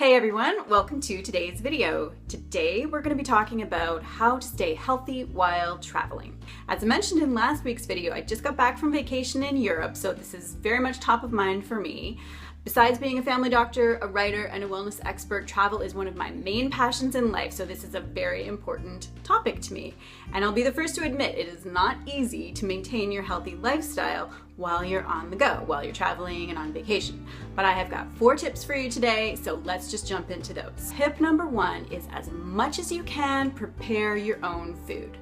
Hey everyone, welcome to today's video. Today we're going to be talking about how to stay healthy while traveling. As I mentioned in last week's video, I just got back from vacation in Europe, so this is very much top of mind for me. Besides being a family doctor, a writer, and a wellness expert, travel is one of my main passions in life, so this is a very important topic to me. And I'll be the first to admit it is not easy to maintain your healthy lifestyle while you're on the go, while you're traveling and on vacation. But I have got 4 tips for you today, so let's just jump into those. Tip number 1 is, as much as you can, prepare your own food.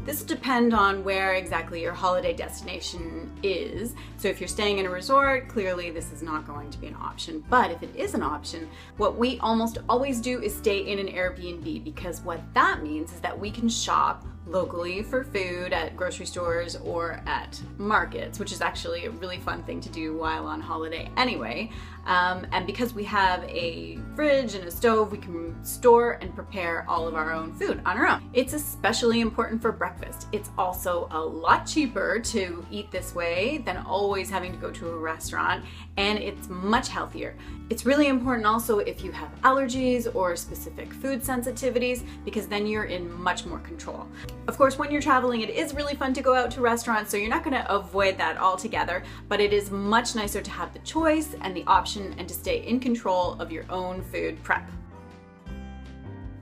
This will depend on where exactly your holiday destination is. So if you're staying in a resort, clearly this is not going to be an option. But if it is an option, what we almost always do is stay in an Airbnb, because what that means is that we can shop locally for food at grocery stores or at markets, which is actually a really fun thing to do while on holiday anyway. And because we have a fridge and a stove, we can store and prepare all of our own food on our own. It's especially important for breakfast. It's also a lot cheaper to eat this way than always having to go to a restaurant, and it's much healthier. It's really important also if you have allergies or specific food sensitivities, because then you're in much more control. Of course, when you're traveling, it is really fun to go out to restaurants, so you're not going to avoid that altogether, but it is much nicer to have the choice and the option and to stay in control of your own food prep.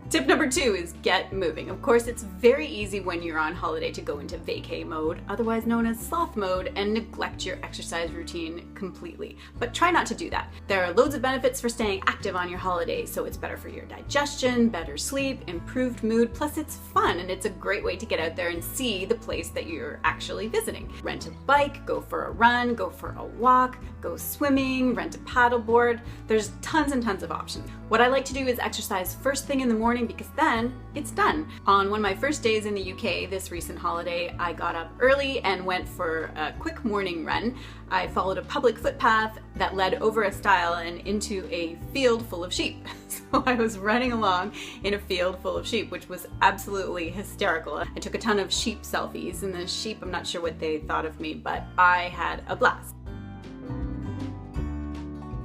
Tip number 2 is get moving. Of course, it's very easy when you're on holiday to go into vacay mode, otherwise known as sloth mode, and neglect your exercise routine completely. But try not to do that. There are loads of benefits for staying active on your holiday, so it's better for your digestion, better sleep, improved mood, plus it's fun and it's a great way to get out there and see the place that you're actually visiting. Rent a bike, go for a run, go for a walk, go swimming, rent a paddleboard. There's tons and tons of options. What I like to do is exercise first thing in the morning, because then it's done. On one of my first days in the UK this recent holiday, I got up early and went for a quick morning run. I followed a public footpath that led over a stile and into a field full of sheep. So I was running along in a field full of sheep, which was absolutely hysterical. I took a ton of sheep selfies, and the sheep, I'm not sure what they thought of me, but I had a blast.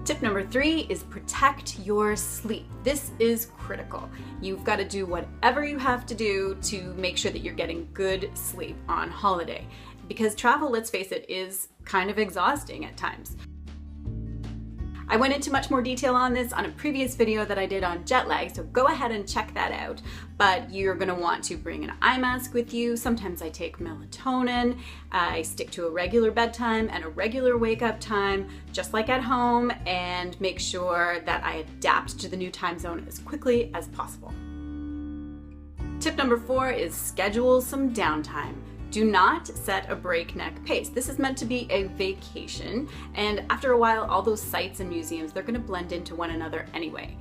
Tip number 3 is protect your sleep. This is critical. You've got to do whatever you have to do to make sure that you're getting good sleep on holiday. Because travel, let's face it, is kind of exhausting at times. I went into much more detail on this on a previous video that I did on jet lag, so go ahead and check that out. But you're going to want to bring an eye mask with you. Sometimes I take melatonin. I stick to a regular bedtime and a regular wake up time, just like at home, and make sure that I adapt to the new time zone as quickly as possible. Tip number 4 is schedule some downtime. Do not set a breakneck pace. This is meant to be a vacation, and after a while, all those sites and museums, they're going to blend into one another anyway.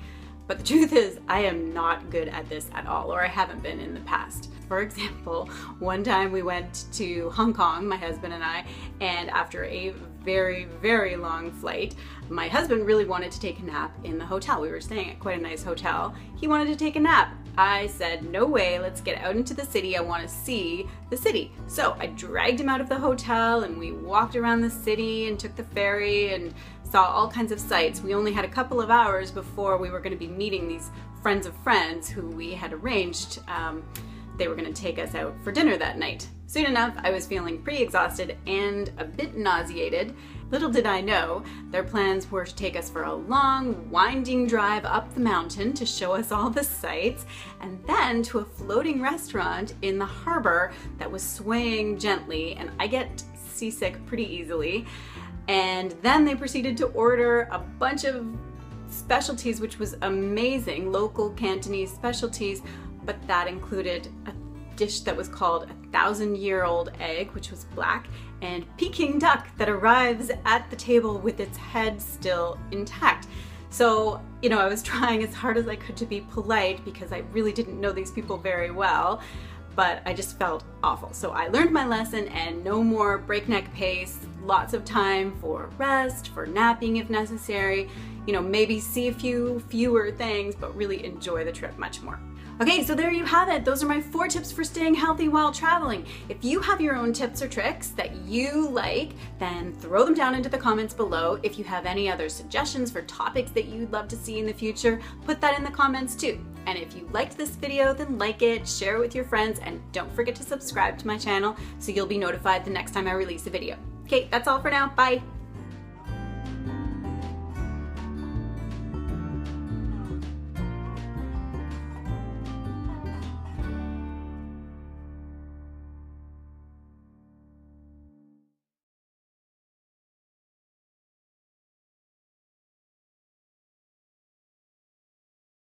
But the truth is, I am not good at this at all, or I haven't been in the past. For example, one time we went to Hong Kong, my husband and I, and after a very, very long flight, my husband really wanted to take a nap in the hotel. We were staying at quite a nice hotel. He wanted to take a nap. I said, no way, let's get out into the city. I want to see the city. So I dragged him out of the hotel and we walked around the city and took the ferry and saw all kinds of sights. We only had a couple of hours before we were going to be meeting these friends of friends who we had arranged. They were going to take us out for dinner that night. Soon enough, I was feeling pretty exhausted and a bit nauseated. Little did I know, their plans were to take us for a long, winding drive up the mountain to show us all the sights, and then to a floating restaurant in the harbor that was swaying gently, and I get seasick pretty easily. And then they proceeded to order a bunch of specialties, which was amazing, local Cantonese specialties, but that included a dish that was called 1,000-year-old egg, which was black, and Peking duck that arrives at the table with its head still intact. So, I was trying as hard as I could to be polite because I really didn't know these people very well, but I just felt awful. So I learned my lesson, and no more breakneck pace, lots of time for rest, for napping if necessary, maybe see a fewer things, but really enjoy the trip much more. Okay, so there you have it. Those are my 4 tips for staying healthy while traveling. If you have your own tips or tricks that you like, then throw them down into the comments below. If you have any other suggestions for topics that you'd love to see in the future, put that in the comments too. And if you liked this video, then like it, share it with your friends, and don't forget to subscribe to my channel so you'll be notified the next time I release a video. Okay, that's all for now. Bye.